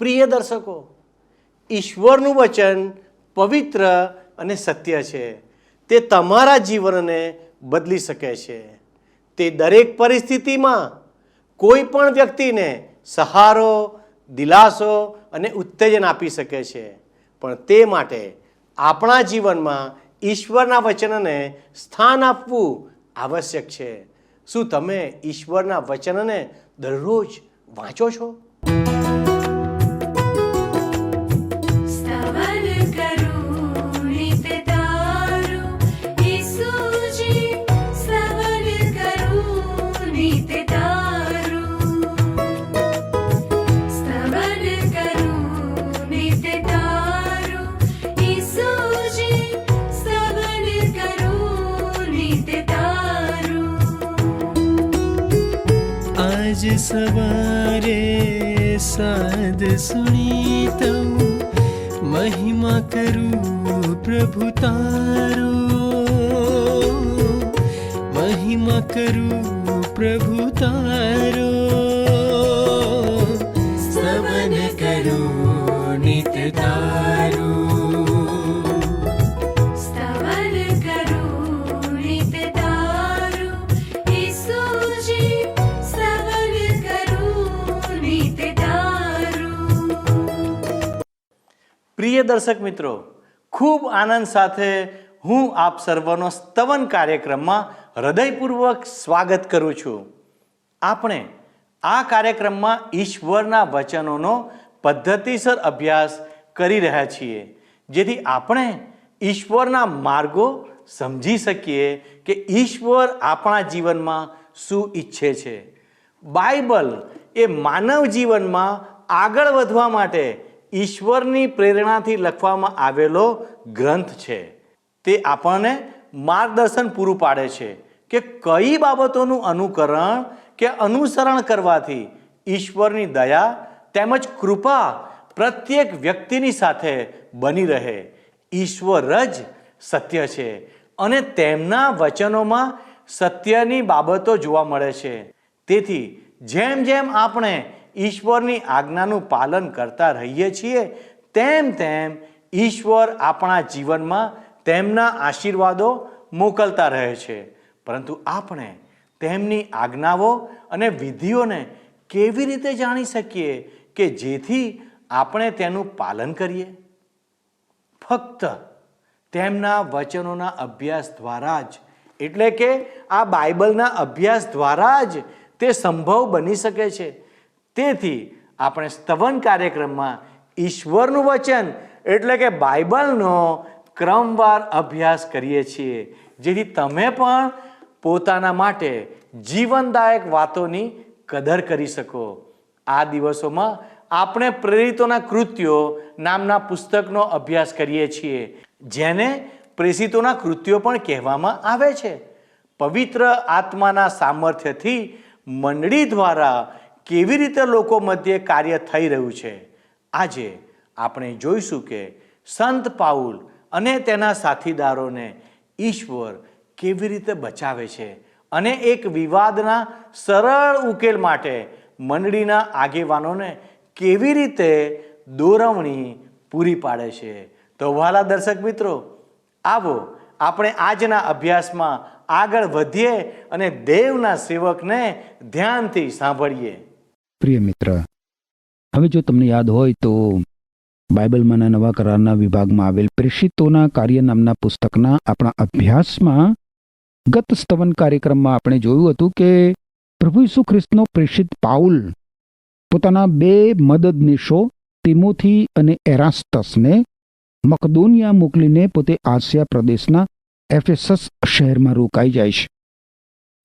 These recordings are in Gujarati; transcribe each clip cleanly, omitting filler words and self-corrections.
પ્રિય દર્શકો, ઈશ્વરનું વચન પવિત્ર અને સત્ય છે. તે તમારા જીવનને બદલી શકે છે. તે દરેક પરિસ્થિતિમાં કોઈ પણ વ્યક્તિને સહારો, દિલાસો અને ઉત્તેજન આપી શકે છે. પણ તે માટે આપણા જીવનમાં ઈશ્વરના વચનને સ્થાન આપવું આવશ્યક છે. શું તમે ઈશ્વરના વચનને દરરોજ વાંચો છો? आज सवारे साध सुनी तो महिमा करूं प्रभु तारो, महिमा करूं प्रभु तारो, स्तवन करूं नित तारो. પ્રિય દર્શક મિત્રો, ખૂબ આનંદ સાથે હું આપ સર્વનો સ્તવન કાર્યક્રમમાં હૃદયપૂર્વક સ્વાગત કરું છું. આપણે આ કાર્યક્રમમાં ઈશ્વરના વચનોનો પદ્ધતિસર અભ્યાસ કરી રહ્યા છીએ, જેથી આપણે ઈશ્વરના માર્ગો સમજી શકીએ કે ઈશ્વર આપણા જીવનમાં શું ઈચ્છે છે. બાઇબલ એ માનવ જીવનમાં આગળ વધવા માટે ઈશ્વરની પ્રેરણાથી લખવામાં આવેલો ગ્રંથ છે. તે આપણને માર્ગદર્શન પૂરું પાડે છે કે કઈ બાબતોનું અનુકરણ કે અનુસરણ કરવાથી ઈશ્વરની દયા તેમજ કૃપા પ્રત્યેક વ્યક્તિની સાથે બની રહે. ઈશ્વર જ સત્ય છે અને તેમના વચનોમાં સત્યની બાબતો જોવા મળે છે. તેથી જેમ જેમ આપણે ઈશ્વરની આજ્ઞાનું પાલન કરતા રહીએ છીએ, તેમ તેમ ઈશ્વર આપણા જીવનમાં તેમના આશીર્વાદો મોકલતા રહે છે. પરંતુ આપણે તેમની આજ્ઞાઓ અને વિધિઓને કેવી રીતે જાણી શકીએ કે જેથી આપણે તેનું પાલન કરીએ? ફક્ત તેમના વચનોના અભ્યાસ દ્વારા જ, એટલે કે આ બાઇબલના અભ્યાસ દ્વારા જ તે સંભવ બની શકે છે. તેથી આપણે સ્તવન કાર્યક્રમમાં ઈશ્વરનું વચન એટલે કે બાઇબલનો ક્રમવાર અભ્યાસ કરીએ છીએ, જેથી તમે પણ પોતાના માટે જીવનદાયક વાતોની કદર કરી શકો. આ દિવસોમાં આપણે પ્રેરિતોના કૃત્યો નામના પુસ્તકનો અભ્યાસ કરીએ છીએ, જેને પ્રેરિતોના કૃત્યો પણ કહેવામાં આવે છે. પવિત્ર આત્માના સામર્થ્યથી મંડળી દ્વારા કેવી રીતે લોકો મધ્યે કાર્ય થઈ રહ્યું છે. આજે આપણે જોઈશું કે સંત પાઉલ અને તેના સાથીદારોને ઈશ્વર કેવી રીતે બચાવે છે અને એક વિવાદના સરળ ઉકેલ માટે મંડળીના આગેવાનોને કેવી રીતે દોરવણી પૂરી પાડે છે. તો વહાલા દર્શક મિત્રો, આવો આપણે આજના અભ્યાસમાં આગળ વધીએ અને દેવના સેવકને ધ્યાનથી સાંભળીએ. પ્રિય મિત્ર, હવે જો તમને યાદ હોય તો બાઇબલમાંના નવા કરારના વિભાગમાં આવેલ પ્રેષિતોના કાર્ય નામના પુસ્તકના આપણા અભ્યાસમાં ગત સ્તવન કાર્યક્રમમાં આપણે જોયું હતું કે પ્રભુ ઈસુ ખ્રિસ્તનો પ્રેષિત પાઉલ પોતાના 2 મદદનીશો તિમોથી અને એરાસ્તસને મકદોનિયા મોકલીને પોતે આસિયા પ્રદેશના એફેસસ શહેરમાં રોકાઈ જાય છે.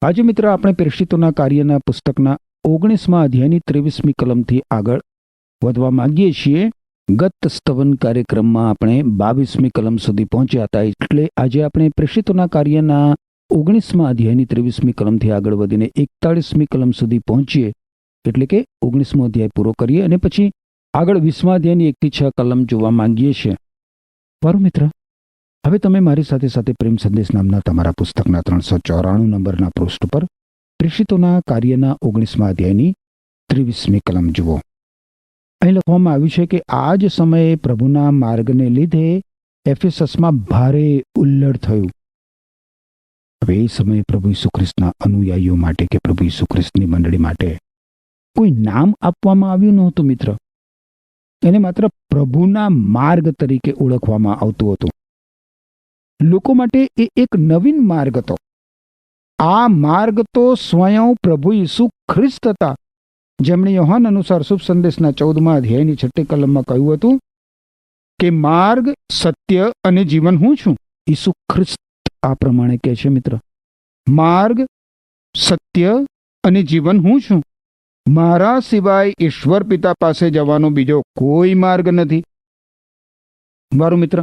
આજે મિત્ર આપણે પ્રેષિતોના કાર્યના પુસ્તકના 19મા અધ્યાયની 23મી કલમથી આગળ વધવા માંગીએ છીએ. ગત સ્તવન કાર્યક્રમમાં આપણે 22મી કલમ સુધી પહોંચ્યા હતા, એટલે આજે આપણે પ્રેષિતોના કાર્યના 19મા અધ્યાયની 23મી કલમથી આગળ વધીને 41મી કલમ સુધી પહોંચીએ, એટલે કે 19મો અધ્યાય પૂરો કરીએ અને પછી આગળ 20મા અધ્યાયની 1 થી 6 કલમ જોવા માંગીએ છીએ. મારો મિત્ર, હવે તમે મારી સાથે સાથે પ્રેમ સંદેશ નામના તમારા પુસ્તકના 394 નંબરના પૃષ્ઠ પર પ્રેષિતોના કાર્યના 19મા અધ્યાયની 23મી કલમ જુઓ. અહીં લખવામાં આવ્યું છે કે આ જ સમયે પ્રભુના માર્ગને લીધે એફેસસમાં ભારે ઉલ્લડ થયું. હવે એ સમયે પ્રભુ ઈસુ ખ્રિસ્તના અનુયાયીઓ માટે કે પ્રભુ ઈસુ ખ્રિસ્તની મંડળી માટે કોઈ નામ આપવામાં આવ્યું નહોતું મિત્ર. એને માત્ર પ્રભુના માર્ગ તરીકે ઓળખવામાં આવતું હતું. લોકો માટે એ એક નવીન માર્ગ હતો. આ માર્ગ તો સ્વયં પ્રભુ ઈસુ ખ્રિસ્ત હતા, જેમણે યોહાન અનુસાર શુભ સંદેશના 14મા અધ્યાયની 6ઠી કલમમાં કહ્યું હતું કે માર્ગ, સત્ય અને જીવન હું છું. ઈસુ ખ્રિસ્ત આ પ્રમાણે કહે છે મિત્ર, માર્ગ, સત્ય અને જીવન હું છું. મારા સિવાય ઈશ્વર પિતા પાસે જવાનો બીજો કોઈ માર્ગ નથી. મારું મિત્ર,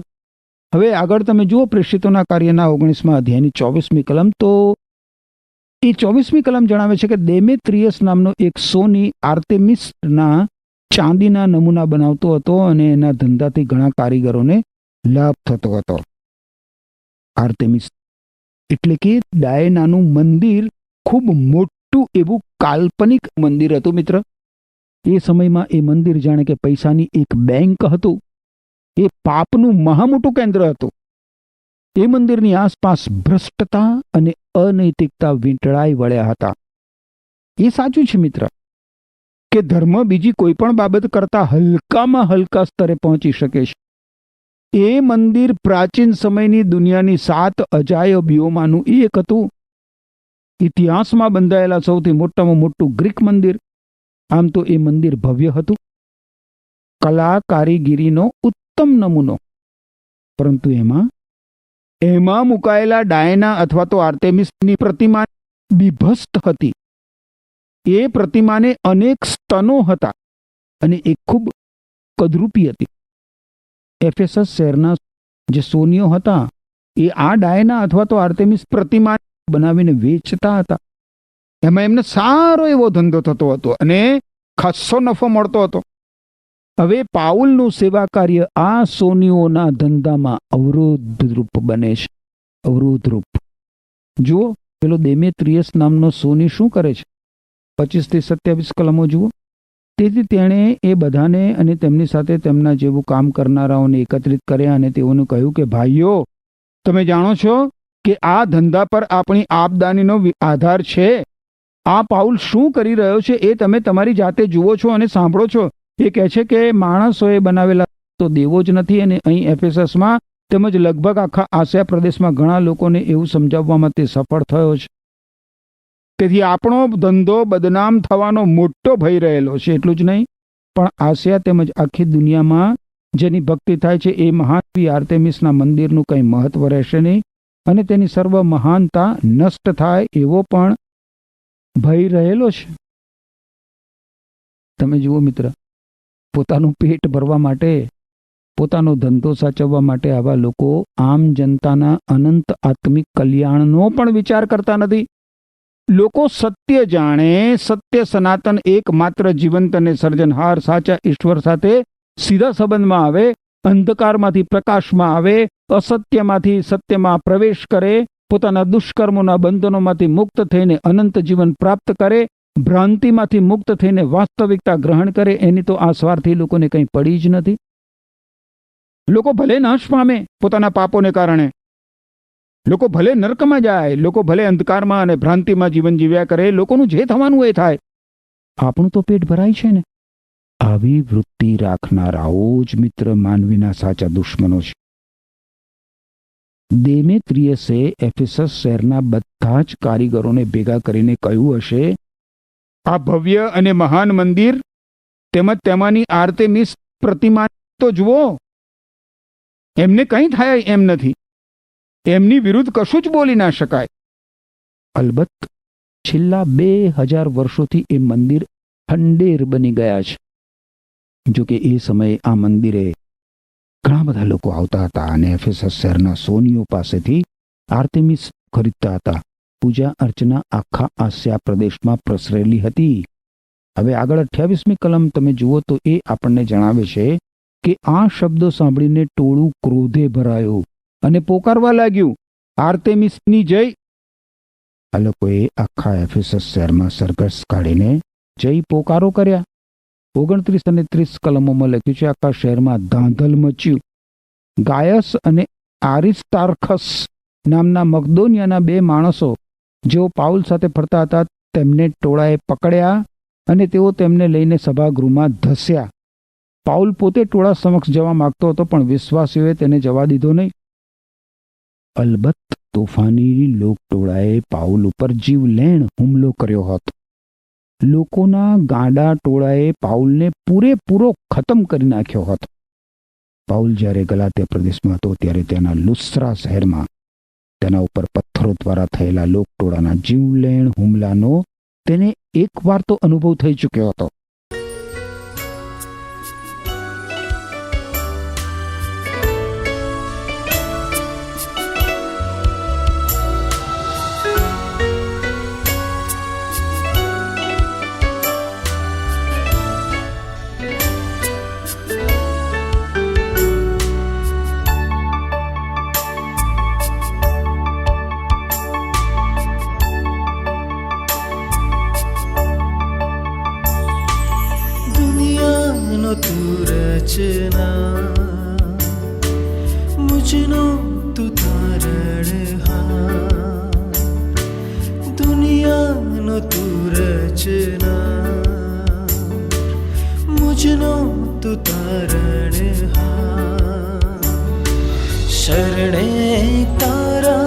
હવે આગળ તમે જુઓ પ્રેષિતોના કાર્યના 19મા અધ્યાયની 24મી કલમ. તો એ 24મી કલમ જણાવે છે કે દેમેત્રિયસ નામનો એક સોની આર્તેમિસના ચાંદીના નમૂના બનાવતો હતો અને એના ધંધાથી ઘણા કારીગરોને લાભ થતો હતો. આર્તેમિસ એટલે કે ડાયનાનું મંદિર ખૂબ મોટું એવું કાલ્પનિક મંદિર હતું મિત્ર. એ સમયમાં એ મંદિર જાણે કે પૈસાની એક બેંક હતું. એ પાપનું મહામોટું કેન્દ્ર હતું. એ મંદિરની આસપાસ ભ્રષ્ટતા અને અનૈતિકતા વીંટળાઈ વળ્યા હતા. એ સાચું છે મિત્ર કે ધર્મ બીજી કોઈ પણ બાબત કરતા હલકામાં હલકા સ્તરે પહોંચી શકે છે. એ મંદિર પ્રાચીન સમયની દુનિયાની 7 અજાયબીઓમાંનું એક હતું. ઇતિહાસમાં બંધાયેલા સૌથી મોટામાં મોટું ગ્રીક મંદિર. આમ તો એ મંદિર ભવ્ય હતું, કલા કારીગીરીનો ઉત્તમ નમૂનો. પરંતુ એમાં મુકાયેલા ડાયના અથવા તો આર્ટેમિસની પ્રતિમા બીભસ્ત હતી. એ પ્રતિમાને અનેક સ્તનો હતા અને એ ખૂબ કદરૂપી હતી. એફેસસ શહેરના જે સોનીઓ હતા એ આ ડાયના અથવા તો આર્ટેમિસ પ્રતિમા બનાવીને વેચતા હતા. એમાં એમને સારો એવો ધંધો થતો હતો અને ખાસ્સો નફો મળતો હતો. હવે પાઉલનું સેવા કાર્ય આ સોનીઓના ધંધામાં અવરોધરૂપ બને છે. અવરોધરૂપ. જુઓ, પેલો દેમેત્રિયસ નામનો સોની શું કરે છે? 25 થી 27 કલમો જુઓ. તેથી તેણે એ બધાને અને તેમની સાથે તેમના જેવું કામ કરનારાઓને એકત્રિત કર્યા અને તેઓને કહ્યું કે ભાઈઓ, તમે જાણો છો કે આ ધંધા પર આપણી આપદાનીનો આધાર છે. આ પાઉલ શું કરી રહ્યો છે એ તમે તમારી જાતે જુઓ છો અને સાંભળો છો. એ કહે છે કે માણસોએ બનાવેલા તો દેવો જ નથી. અને અહીં એફેસસમાં તેમજ લગભગ આખા આસિયા પ્રદેશમાં ઘણા લોકોને એવું સમજાવવામાં તે સફળ થયો છે. તેથી આપણો ધંધો બદનામ થવાનો મોટો ભય રહેલો છે. એટલું જ નહીં, પણ આસિયા તેમજ આખી દુનિયામાં જેની ભક્તિ થાય છે એ મહાન આર્ટેમિસના મંદિરનું કંઈ મહત્વ રહેશે નહીં અને તેની સર્વ મહાનતા નષ્ટ થાય એવો પણ ભય રહેલો છે. તમે જુઓ મિત્ર, પોતાનું પેટ ભરવા માટે, પોતાનો ધંધો સાચવવા માટે આવા લોકો આમ જનતાના અનંત આત્મિક કલ્યાણનો પણ વિચાર કરતા નથી. લોકો સત્ય જાણે, સત્ય સનાતન એકમાત્ર જીવંત અને સર્જનહાર સાચા ઈશ્વર સાથે સીધા સંબંધમાં આવે, અંધકારમાંથી પ્રકાશમાં આવે, અસત્યમાંથી સત્યમાં પ્રવેશ કરે, પોતાના દુષ્કર્મોના બંધનોમાંથી મુક્ત થઈને અનંત જીવન પ્રાપ્ત કરે, ભ્રાંતિમાંથી મુક્ત થઈને વાસ્તવિકતા ગ્રહણ કરે, એની તો આ સ્વાર્થી લોકોને કંઈ પડી જ નથી. લોકો ભલે નાશ પામે પોતાના પાપોને કારણે, લોકો ભલે નર્કમાં જાય, લોકો ભલે અંધકારમાં અને ભ્રાંતિમાં જીવન જીવ્યા કરે, લોકોનું જે થવાનું એ થાય, આપણું તો પેટ ભરાય છે ને. આવી વૃત્તિ રાખનારાઓ જ મિત્ર માનવીના સાચા દુશ્મનો છે. દેમેત્રિયસે એફેસસ શહેરના બધા જ કારીગરોને ભેગા કરીને કહ્યું હશે, આ ભવ્ય અને મહાન મંદિર તેમજ તેમાંની આર્ટેમિસ પ્રતિમા તો જુઓ. એમને કંઈ થાય એમ નથી. એમની વિરુદ્ધ કશું જ બોલી ના શકાય. અલબત્ત છેલ્લા 2000 વર્ષોથી એ મંદિર ખંડેર બની ગયા છે. જોકે એ સમયે આ મંદિરે ઘણા બધા લોકો આવતા હતા અને એફેસસ શહેરના સોનીઓ પાસેથી આર્ટેમિસ ખરીદતા હતા. પૂજા અર્ચના આખા આસિયા પ્રદેશમાં પ્રસરેલી હતી. હવે આગળ 28મી કલમ તમે જુઓ તો એ આપણને જણાવે છે કે આ શબ્દો સાંભળીને ટોળું ક્રોધે ભરાયું અને પોકારવા લાગ્યું, આર્ટેમિસની જય. આ લોકોએ આખા એફેસસ શહેરમાં સરઘસ કાઢીને જય પોકારો કર્યા. 29 અને 30 કલમોમાં લખ્યું છે, આખા શહેરમાં ધાંધલ મચ્યું. ગાયસ અને આરિસ્તાર્ખસ નામના મકદોનિયાના 2 માણસો જેઓ પાઉલ સાથે ફરતા હતા તેમને ટોળાએ પકડ્યા અને તેઓ તેમને લઈને સભાગૃહમાં ધસ્યા. પાઉલ પોતે ટોળા સમક્ષ જવા માંગતો હતો, પણ વિશ્વાસીઓએ તેને જવા દીધો નહીં. અલબત્ત તોફાની લોકટોળાએ પાઉલ ઉપર જીવલેણ હુમલો કર્યો હતો. લોકોના ગાંડા ટોળાએ પાઉલને પૂરેપૂરો ખતમ કરી નાખ્યો હતો. પાઉલ જ્યારે ગલાત્યા પ્રદેશમાં હતો ત્યારે તેના લુસ્ત્રા શહેરમાં તેના ઉપર પથ્થરો દ્વારા થયેલા લોકટોળાના જીવલેણ હુમલાનો તેને એકવાર તો અનુભવ થઈ ચૂક્યો હતો. तू रचना मुझनो तू तारणहार, दुनियानो तू रचना मुझनो तू तारणहार. शरणे तारा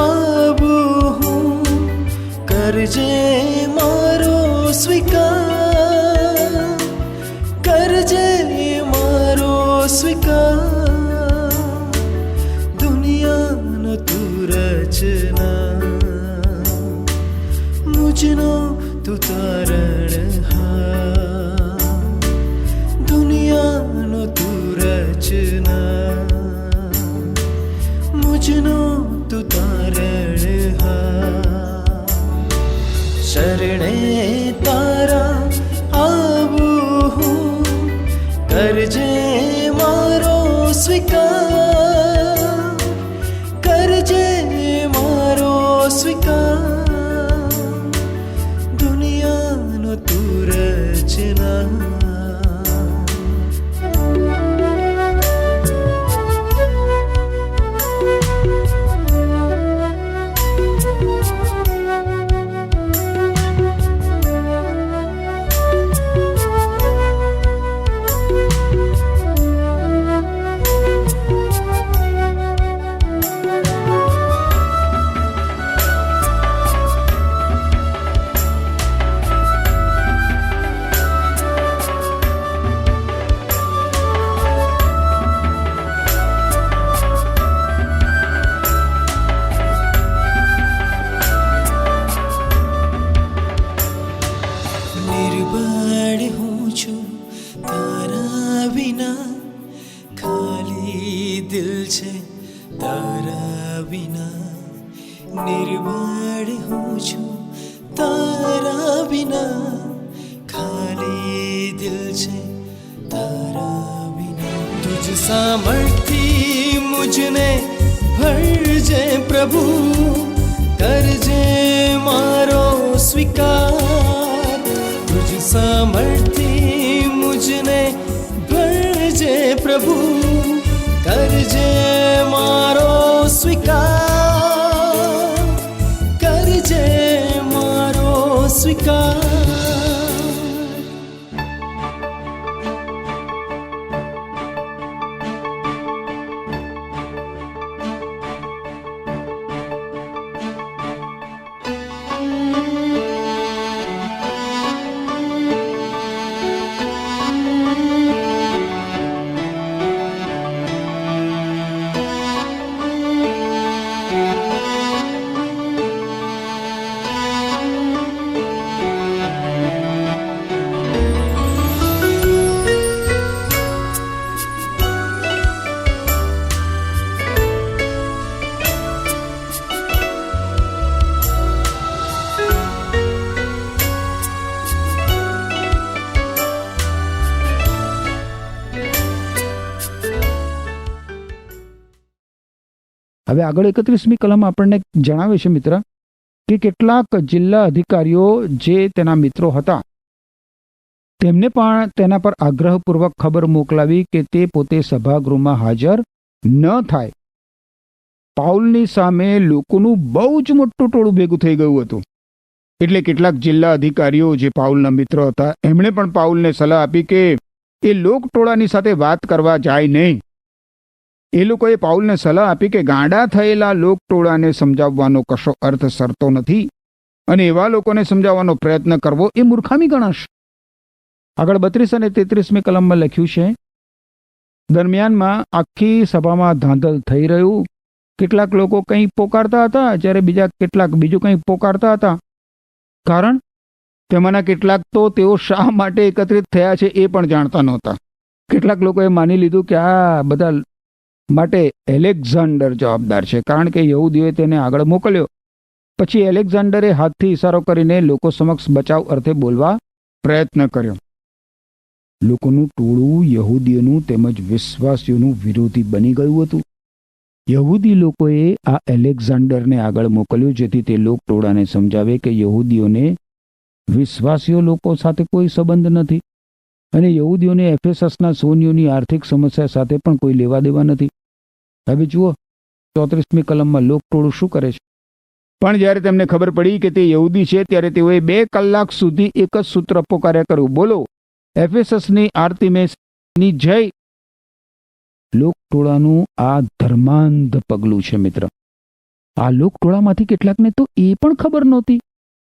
आबू हूँ, करजे मारो स्वीकार, करजे मारो स्वीकार. दुनियानो तू रचना मुझनो तू तारणहार, दुनियानो तू रचना मुझनो तू तारणहार. शरणे तारा आबू हूँ, करजे मारो स्वीकार, करजे मारो स्वीकार. दुनियानो तू रचना. निर्बळ हूँ છું તારા વિના, ખાલી દિલ છે તારા વિના. નિર્બળ હું છું તારા વિના, ખાલી દિલ છે તારા વિના. તુજ સામર્થ્ય મુझने ભરજે પ્રભુ, કરજે મારો સ્વીકાર. तुझ सामर्थ्य मुझने भरजे प्रभु, करजे मारो स्वीकार, करजे मारो स्वीकार. હવે આગળ 31મી કલમ આપણને જણાવે છે મિત્ર કે કેટલાક જિલ્લા અધિકારીઓ જે તેના મિત્રો હતા તેમને પણ તેના પર આગ્રહપૂર્વક ખબર મોકલાવી કે તે પોતે સભાગૃહમાં હાજર ન થાય. પાઉલની સામે લોકોનું બહુ જ મોટું ટોળું ભેગું થઈ ગયું હતું. એટલે કેટલાક જિલ્લા અધિકારીઓ જે પાઉલના મિત્ર હતા એમણે પણ પાઉલને સલાહ આપી કે એ લોકટોળાની સાથે વાત કરવા જાય નહીં. એ લોકોએ પાઉલને સલાહ આપી કે ગાંડા થયેલા લોકટોળાને સમજાવવાનો કશો અર્થ સરતો નથી અને એવા લોકોને સમજાવવાનો પ્રયત્ન કરવો એ મૂર્ખામી ગણાશે. આગળ 32 અને 33મી કલમમાં લખ્યું છે, દરમિયાનમાં આખી સભામાં ધાંધલ થઈ રહ્યું. કેટલાક લોકો કંઈ પોકારતા હતા જ્યારે કેટલાક બીજું કંઈ પોકારતા હતા. કારણ તેમાંના કેટલાક તો તેઓ શા માટે એકત્રિત થયા છે એ પણ જાણતા નહોતા. કેટલાક લોકોએ માની લીધું કે આ બધા માટે એલેક્ઝાન્ડર જવાબદાર છે, કારણ કે યહૂદીઓએ તેને આગળ મોકલ્યો. પછી એલેક્ઝાન્ડરે હાથથી ઇશારો કરીને લોકો સમક્ષ બચાવ અર્થે બોલવા પ્રયત્ન કર્યો. લોકોનું ટોળું યહૂદીઓનું તેમજ વિશ્વાસીઓનું વિરોધી બની ગયું હતું. યહૂદી લોકોએ આ એલેક્ઝાન્ડરને આગળ મોકલ્યો જેથી તે લોકટોળાને સમજાવે કે યહૂદીઓને વિશ્વાસીઓ લોકો સાથે કોઈ સંબંધ નથી અને યહૂદીઓને એફેસસના સોનીઓની આર્થિક સમસ્યા સાથે પણ કોઈ લેવા દેવા નથી. હવે જુઓ 34મી કલમમાં લોકટોળું શું કરે છે. પણ જ્યારે તેમને ખબર પડી કે તે યહૂદી છે ત્યારે તેઓએ 2 કલાક સુધી એક જ સૂત્ર પોકાર્યા કર્યું, બોલો એફેસસની આર્તિમેસની જય. લોકટોળાનું આ ધર્માંધ પગલું છે મિત્ર. આ લોકટોળામાંથી કેટલાકને તો એ પણ ખબર નહોતી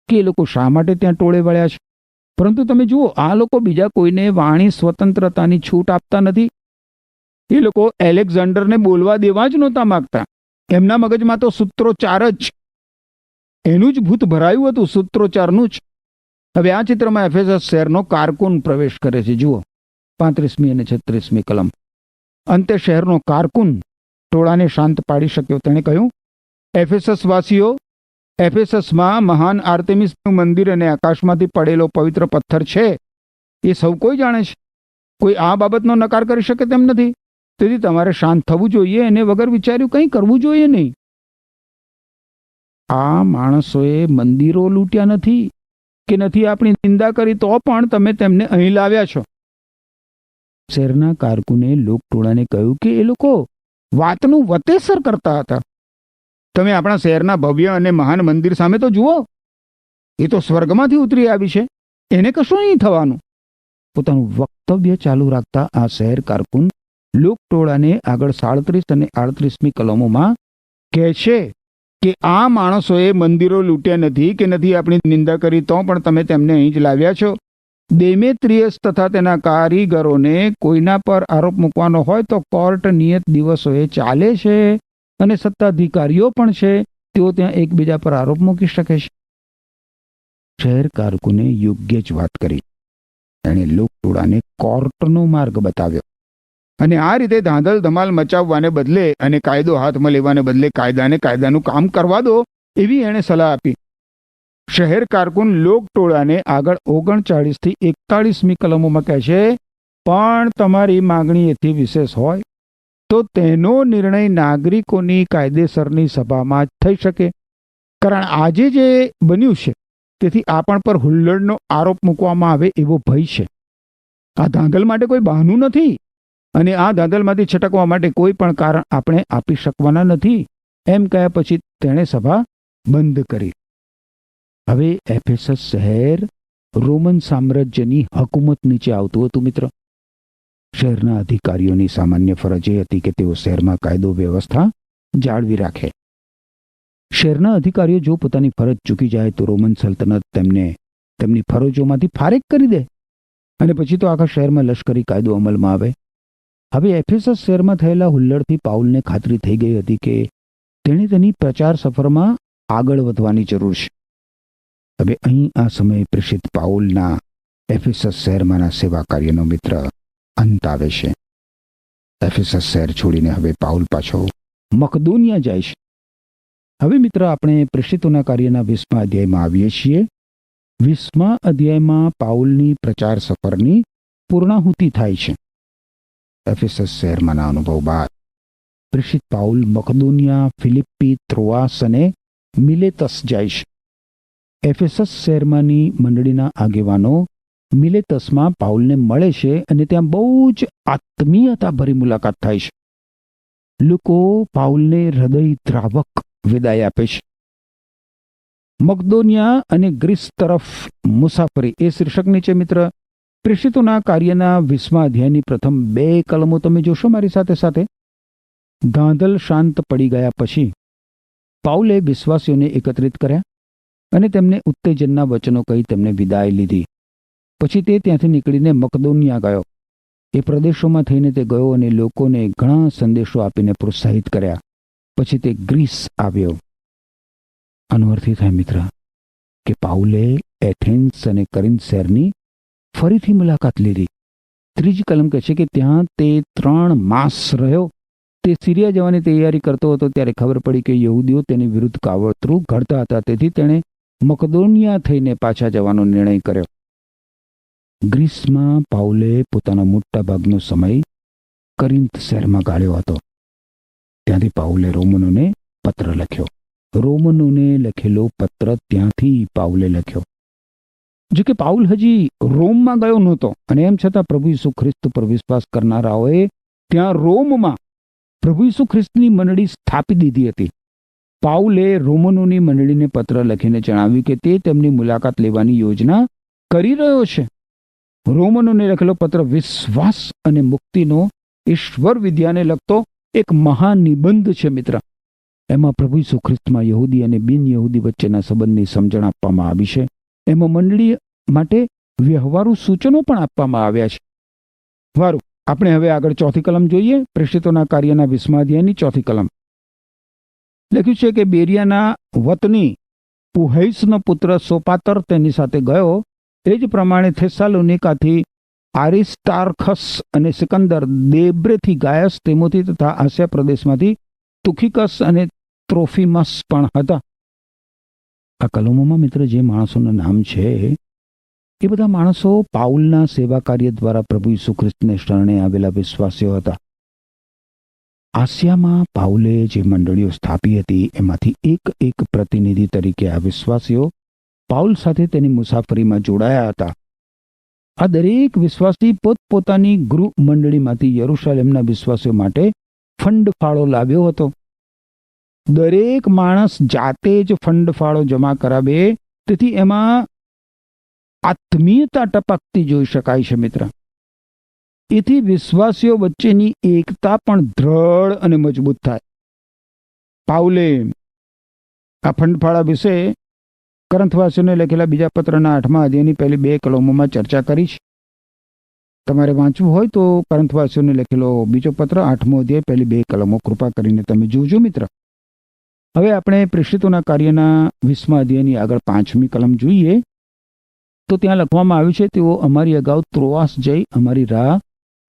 કે એ લોકો શા માટે ત્યાં ટોળે વળ્યા છે. પરંતુ તમે જુઓ, આ લોકો બીજા કોઈને વાણી સ્વતંત્રતાની છૂટ આપતા નથી. એ લોકો એલેક્ઝાન્ડરને બોલવા દેવા જ નહોતા માંગતા. એમના મગજમાં તો સૂત્રોચ્ચાર જ, એનું જ ભૂત ભરાયું હતું, સૂત્રોચ્ચારનું જ. હવે આ ચિત્રમાં એફેસસ શહેરનો કારકુન પ્રવેશ કરે છે. જુઓ 35મી અને 36મી કલમ. અંતે શહેરનો કારકુન ટોળાને શાંત પાડી શક્યો. તેણે કહ્યું, એફેસસ વાસીઓ, એફેસસમાં મહાન આર્તેમિસનું મંદિર અને આકાશમાંથી પડેલો પવિત્ર પથ્થર છે એ સૌ કોઈ જાણે છે. કોઈ આ બાબતનો નકાર કરી શકે તેમ નથી. તેથી તમારે શાંત થવું જોઈએ અને વગર વિચાર્યું કંઈ કરવું જોઈએ નહીં. આ માણસોએ મંદિરો લૂંટ્યા નથી કે નથી આપણી નિંદા કરી, તો પણ તમે તેમને અહીં લાવ્યા છો. શહેરના કારકુને લોકટોળાને કહ્યું કે એ લોકો વાતનું વતેસર કરતા હતા. તમે આપણા શહેરના ભવ્ય અને મહાન મંદિર સામે તો જુઓ, એ તો સ્વર્ગમાંથી ઉતરી આવી છે, એને કશું નહીં થવાનું. પોતાનું વક્તવ્ય ચાલુ રાખતા આ શહેર કારકુન લોકટોળાને આગળ 37 અને 38મી કલમોમાં કહે છે કે આ માણસોએ મંદિરો લૂંટ્યા નથી કે નથી આપણી નિંદા કરી, તો પણ તમે તેમને અહીં જ લાવ્યા છો. દેમેત્રિયસ તથા તેના કારીગરોને કોઈના પર આરોપ મૂકવાનો હોય તો કોર્ટ નિયત દિવસોએ ચાલે છે અને સત્તાધિકારીઓ પણ છે, તેઓ ત્યાં એકબીજા પર આરોપ મૂકી શકે છે. શહેર કારકુને યોગ્ય જ વાત કરી. એણે લોકટોળાને કોર્ટનો માર્ગ બતાવ્યો અને આ રીતે ધાંધલ ધમાલ મચાવવાને બદલે અને કાયદો હાથમાં લેવાને બદલે કાયદાનું કામ કરવા દો એવી એણે સલાહ આપી. શહેર કારકુન લોકટોળાને આગળ 39 થી 41મી કલમોમાં કહે છે, પણ તમારી માંગણી એથી વિશેષ હોય તો તેનો નિર્ણય નાગરિકોની કાયદેસરની સભામાં જ થઈ શકે. કારણ આજે જે બન્યું છે તેથી આપણ પર હુલ્લડનો આરોપ મૂકવામાં આવે એવો ભય છે. આ ધાંધલ માટે કોઈ બહાનું નથી અને આ ધાંધલમાંથી છટકવા માટે કોઈ પણ કારણ આપણે આપી શકવાના નથી. એમ કહ્યા પછી તેણે સભા બંધ કરી. હવે એફેસસ શહેર રોમન સામ્રાજ્યની હકુમત નીચે આવતું હતું મિત્ર. શહેરના અધિકારીઓની સામાન્ય ફરજ એ હતી કે તેઓ શહેરમાં કાયદો વ્યવસ્થા જાળવી રાખે. શહેરના અધિકારીઓ જો પોતાની ફરજ ચૂકી જાય તો રોમન સલ્તનત તેમને તેમની ફરજોમાંથી ફારેક કરી દે અને પછી તો આખા શહેરમાં લશ્કરી કાયદો અમલમાં આવે. હવે એફેસસ શહેરમાં થયેલા હુલ્લડથી પાઉલને ખાતરી થઈ ગઈ હતી કે તેણે તેની પ્રચાર સફરમાં આગળ વધવાની જરૂર છે. હવે અહીં આ સમયે પ્રેષિત પાઉલના એફેસસ શહેરમાંના સેવા કાર્યનો મિત્ર અંત આવે છે. એફેસસ શહેર છોડીને હવે પાઉલ પાછો મકદોનિયા જાય છે. હવે મિત્ર આપણે પ્રેષિતોના કાર્યના 20મા અધ્યાયમાં આવીએ છીએ. 20મા અધ્યાયમાં પાઉલની પ્રચાર સફરની પૂર્ણાહુતિ થાય છે. એફેસસ શહેરમાંના અનુભવ બાદ પ્રેષિત પાઉલ મકદોનિયા, ફિલિપ્પી, ત્રોઆસ અને મિલેતસ જાય છે. એફેસસ શહેરમાંની મંડળીના આગેવાનો મિલેતસમાં પાઉલને મળે છે અને ત્યાં બહુ જ આત્મીયતાભરી મુલાકાત થાય છે. લોકો પાઉલને હૃદય દ્રાવક વિદાય આપે છે. મકદોનિયા અને ગ્રીસ તરફ મુસાફરી એ શીર્ષક નીચે મિત્ર પ્રેષિતોના કાર્યના 20મા અધ્યાયની પ્રથમ 2 કલમો તમે જોશો મારી સાથે સાથે. ધાંધલ શાંત પડી ગયા પછી પાઉલે વિશ્વાસીઓને એકત્રિત કર્યા અને તેમને ઉત્તેજનના વચનો કહી તેમને વિદાય લીધી. પછી તે ત્યાંથી નીકળીને મકદોનિયા ગયો. એ પ્રદેશોમાં થઈને તે ગયો અને લોકોને ઘણા સંદેશો આપીને પ્રોત્સાહિત કર્યા. પછી તે ગ્રીસ આવ્યો. આનો અર્થ એ થાય મિત્ર કે પાઉલે એથેન્સ અને કરિન્થ શહેરની ફરીથી મુલાકાત લીધી. 3જી કલમ કહે છે કે ત્યાં તે 3 માસ રહ્યો. તે સિરિયા જવાની તૈયારી કરતો હતો ત્યારે ખબર પડી કે યહૂદીઓ તેની વિરુદ્ધ કાવતરું ઘડતા હતા. તેથી તેણે મકદોનિયા થઈને પાછા જવાનો નિર્ણય કર્યો. ગ્રીસમાં પાઉલે પોતાનો મોટા ભાગનો સમય કરિન્થ શહેરમાં ગાળ્યો હતો. ત્યાંથી પાઉલે રોમનોને પત્ર લખ્યો. રોમનોને લખેલો પત્ર ત્યાંથી પાઉલે લખ્યો. જો કે પાઉલ હજી રોમમાં ગયો નહોતો અને એમ છતાં પ્રભુ ઈસુ ખ્રિસ્ત પર વિશ્વાસ કરનારાઓએ ત્યાં રોમમાં પ્રભુ ઈસુ ખ્રિસ્તની મંડળી સ્થાપી દીધી હતી. પાઉલે રોમનોની મંડળીને પત્ર લખીને જણાવ્યું કે તે તેમની મુલાકાત લેવાની યોજના કરી રહ્યો છે. રોમનોને લખેલો પત્ર વિશ્વાસ અને મુક્તિનો ઈશ્વર વિદ્યાને લગતો એક મહાનિબંધ છે મિત્ર. એમાં પ્રભુ ઈસુ ખ્રિસ્તમાં યહૂદી અને બિન યહૂદી વચ્ચેના સંબંધની સમજણ આપવામાં આવી છે. એમાં મંડળી માટે વ્યવહારુ સૂચનો પણ આપવામાં આવ્યા છે. વારું, આપણે હવે આગળ 4થી કલમ જોઈએ. પ્રેષિતોના કાર્યના 20મા અધ્યાયની 4થી કલમ. લખ્યું છે કે બેરિયાના વતની પુહૈસનો પુત્ર સોપાતર તેની સાથે ગયો. એ જ પ્રમાણે થેસાલોનિકાથી આરિસ્ટાર્ખસ અને સિકંદર, દેબ્રેથી ગાયસ, તિમોથી તથા આસિયા પ્રદેશમાંથી તુખિકસ અને ત્રોફિમસ પણ હતા. આ કલમોમાં મિત્ર જે માણસોના નામ છે એ બધા માણસો પાઉલના સેવા કાર્ય દ્વારા પ્રભુ ઈસુ ખ્રિસ્તને શરણે આવેલા વિશ્વાસીઓ હતા. આસિયામાં પાઉલે જે મંડળીઓ સ્થાપી હતી એમાંથી એક પ્રતિનિધિ તરીકે આ વિશ્વાસીઓ પાઉલ સાથે તેની મુસાફરીમાં જોડાયા હતા. આ દરેક વિશ્વાસી પોતપોતાની ગૃહ મંડળીમાંથી યરુશલેમના વિશ્વાસીઓ માટે ફંડ ફાળો લાવ્યો હતો. દરેક માણસ જાતે જ ફંડ ફાળો જમા કરાવે, તેથી એમાં આત્મીયતા ટપકતી જોઈ શકાય છે મિત્ર. એથી વિશ્વાસીઓ વચ્ચેની એકતા પણ દ્રઢ અને મજબૂત થાય. પાઉલે આ ફંડફાળા વિશે કરંથવાસીઓને લખેલા બીજા પત્રના 8મા અધ્યાયની પહેલી 2 કલમોમાં ચર્ચા કરી છે. તમારે વાંચવું હોય તો કરંથવાસીઓને લખેલો બીજો પત્ર 8મો અધ્યાય પહેલી 2 કલમો કૃપા કરીને તમે જોજો મિત્ર. હવે આપણે પ્રેષિતોના કાર્યના 20મા અધ્યાયની આગળ 5મી કલમ જોઈએ તો ત્યાં લખવામાં આવ્યું છે, તેઓ અમારી અગાઉ ત્રોઆસ જઈ અમારી રાહ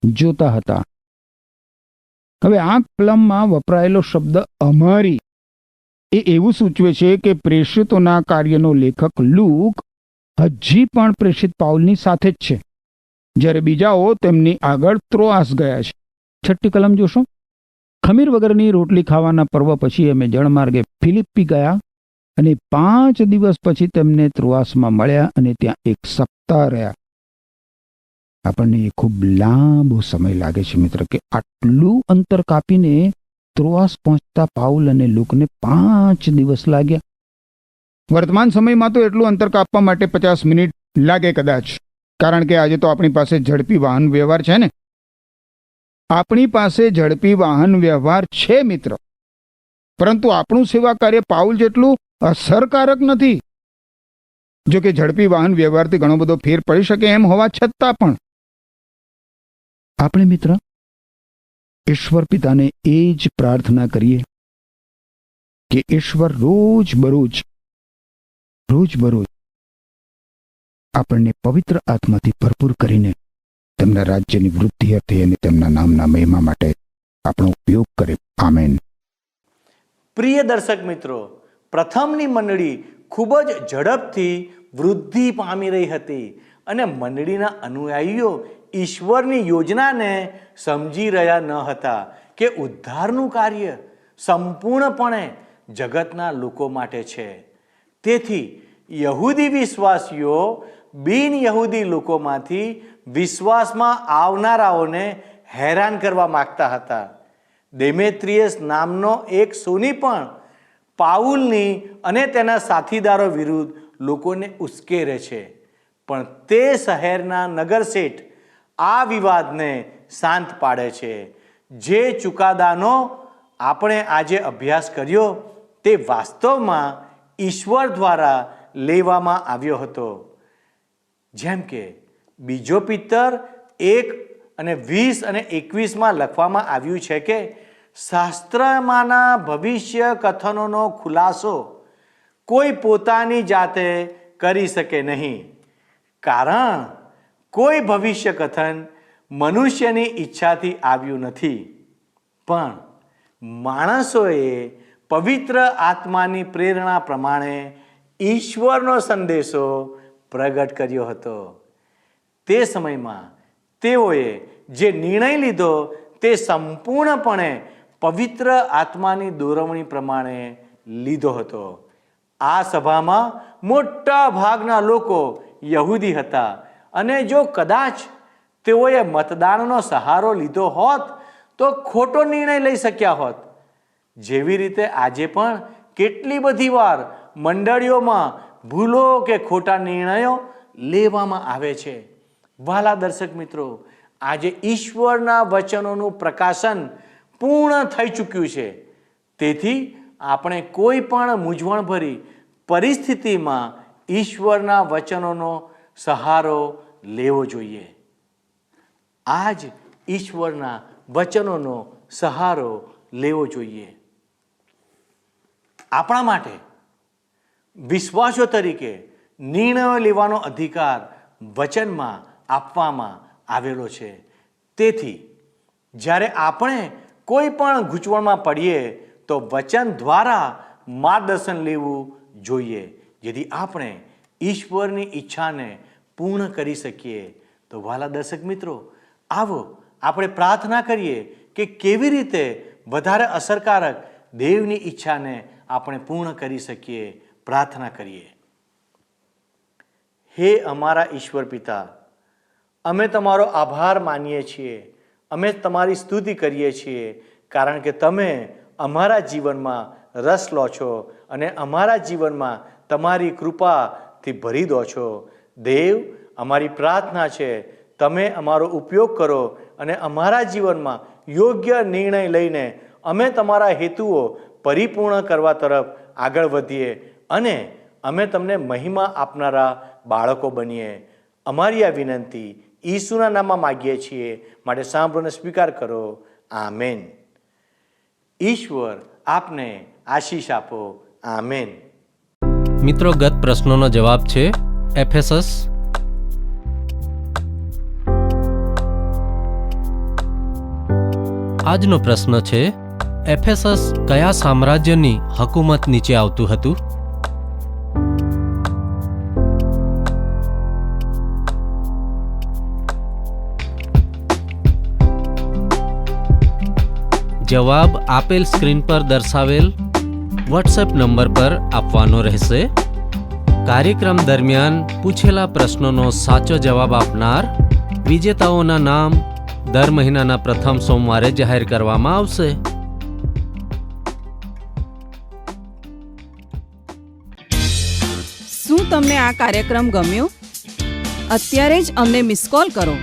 જોતા હતા. હવે આ કલમમાં વપરાયેલો શબ્દ અમારી એ એવું સૂચવે છે કે પ્રેષિતોના કાર્યનો લેખક લૂક હજી પણ પ્રેષિત પાઉલની સાથે જ છે, જ્યારે બીજાઓ તેમની આગળ ત્રોઆસ ગયા છે. 6ઠ્ઠી કલમ જોશો. ખમીર વગરની રોટલી ખાવાના પર્વ પછી અમે જળમાર્ગે ફિલિપ્પી ગયા અને 5 દિવસ પછી તેમને ત્રોઆસમાં મળ્યા અને ત્યાં 1 સપ્તાહ રહ્યા. આપણને એ ખૂબ લાંબો સમય લાગે છે મિત્ર કે આટલું અંતર કાપીને ત્રોઆસ પહોંચતા પાઉલ અને લૂકને 5 દિવસ લાગ્યા. વર્તમાન સમયમાં તો એટલું અંતર કાપવા માટે 50 મિનિટ લાગે કદાચ, કારણ કે આજે તો આપણી પાસે ઝડપી વાહન વ્યવહાર છે ને. આપણી પાસે ઝડપી વાહન વ્યવહાર છે મિત્ર, પરંતુ આપણું સેવા કાર્ય પાઉલ જેટલું અસરકારક નથી. જો કે ઝડપી વાહન વ્યવહારથી ઘણો બધો ફેર પડી શકે એમ હોવા છતાં પણ આપણે મિત્ર ઈશ્વર પિતાને એ જ પ્રાર્થના કરીએ કે ઈશ્વર રોજ બરોજ આપણને પવિત્ર આત્માથી ભરપૂર કરીને તેમના રાજ્યની વૃદ્ધિ અર્થે અને તેમના નામના મહિમા માટે આપણો ઉપયોગ કરે. આમેન. પ્રિય દર્શક મિત્રો, પ્રથમની મંડળી ખૂબ જ ઝડપથી વૃદ્ધિ પામી રહી હતી અને મંડળીના અનુયાયીઓ ઈશ્વરની યોજનાને સમજી રહ્યા ન હતા કે ઉદ્ધારનું કાર્ય સંપૂર્ણપણે જગતના લોકો માટે છે. તેથી યહૂદી વિશ્વાસીઓ બિન યહૂદી લોકોમાંથી વિશ્વાસમાં આવનારાઓને હેરાન કરવા માગતા હતા. દેમેત્રિયસ નામનો એક સોની પણ પાઉલની અને તેના સાથીદારો વિરુદ્ધ લોકોને ઉશ્કેરે છે. પણ તે શહેરના નગરશેઠ આ વિવાદને શાંત પાડે છે. જે ચુકાદાનો આપણે આજે અભ્યાસ કર્યો તે વાસ્તવમાં ઈશ્વર દ્વારા લેવામાં આવ્યો હતો. જેમ કે બીજો પિત્તર 1:20 અને 21 લખવામાં આવ્યું છે કે શાસ્ત્રમાંના ભવિષ્ય કથનોનો ખુલાસો કોઈ પોતાની જાતે કરી શકે નહીં, કારણ કોઈ ભવિષ્ય કથન મનુષ્યની ઈચ્છાથી આવ્યું નથી, પણ માણસોએ પવિત્ર આત્માની પ્રેરણા પ્રમાણે ઈશ્વરનો સંદેશો પ્રગટ કર્યો હતો. તે સમયમાં તેઓએ જે નિર્ણય લીધો તે સંપૂર્ણપણે પવિત્ર આત્માની દોરવણી પ્રમાણે લીધો હતો. આ સભામાં મોટા ભાગના લોકો યહૂદી હતા અને જો કદાચ તેઓએ મતદાનનો સહારો લીધો હોત તો ખોટો નિર્ણય લઈ શક્યા હોત. જેવી રીતે આજે પણ કેટલી બધી વાર મંડળીઓમાં ભૂલો કે ખોટા નિર્ણયો લેવામાં આવે છે. વહાલા દર્શક મિત્રો, આજે ઈશ્વરના વચનોનું પ્રકાશન પૂર્ણ થઈ ચૂક્યું છે. તેથી આપણે કોઈ પણ મૂંઝવણભરી પરિસ્થિતિમાં ઈશ્વરના વચનોનો સહારો લેવો જોઈએ. આજ ઈશ્વરના વચનોનો સહારો લેવો જોઈએ. આપણા માટે વિશ્વાસીઓ તરીકે નિર્ણયો લેવાનો અધિકાર વચનમાં આપવામાં આવેલો છે. તેથી જ્યારે આપણે કોઈ પણ ગૂંચવણમાં પડીએ તો વચન દ્વારા માર્ગદર્શન લેવું જોઈએ, જેથી આપણે ઈશ્વરની ઈચ્છાને પૂર્ણ કરી શકીએ. તો વહાલા દર્શક મિત્રો, આવો આપણે પ્રાર્થના કરીએ કે કેવી રીતે વધારે અસરકારક દેવની ઈચ્છાને આપણે પૂર્ણ કરી શકીએ. પ્રાર્થના કરીએ. હે અમારા ઈશ્વર પિતા, અમે તમારો આભાર માનીએ છીએ, અમે તમારી સ્તુતિ કરીએ છીએ, કારણ કે તમે અમારા જીવનમાં રસ લો છો અને અમારા જીવનમાં તમારી કૃપાથી ભરી દો છો. દેવ, અમારી પ્રાર્થના છે તમે અમારો ઉપયોગ કરો અને અમારા જીવનમાં યોગ્ય નિર્ણય લઈને અમે તમારા હેતુઓ પરિપૂર્ણ કરવા તરફ આગળ વધીએ અને અમે તમને મહિમા આપનારા બાળકો બનીએ. અમારી આ વિનંતી ઈસુના નામમાં માગીએ છીએ, માટે સાંભળોને સ્વીકાર કરો. આમેન. ઈશ્વર આપને આશીષ આપો. આમેન. મિત્રો, ગત પ્રશ્નોનો જવાબ છે એફેસસ આજનો પ્રશ્ન છે, એફેસસ કયા સામ્રાજ્યની હકુમત નીચે આવતું હતું? જવાબ આપેલ સ્ક્રીન પર દર્શાવેલ વોટ્સએપ નંબર પર આપવાનો રહેશે. કાર્યક્રમ દરમિયાન પૂછેલા પ્રશ્નોનો સાચો જવાબ આપનાર વિજેતાઓના નામ દર મહિનાના પ્રથમ સોમવારે જાહેર કરવામાં આવશે. શું તમને આ કાર્યક્રમ ગમ્યો? અત્યારે જ અમને મિસ કોલ કરો.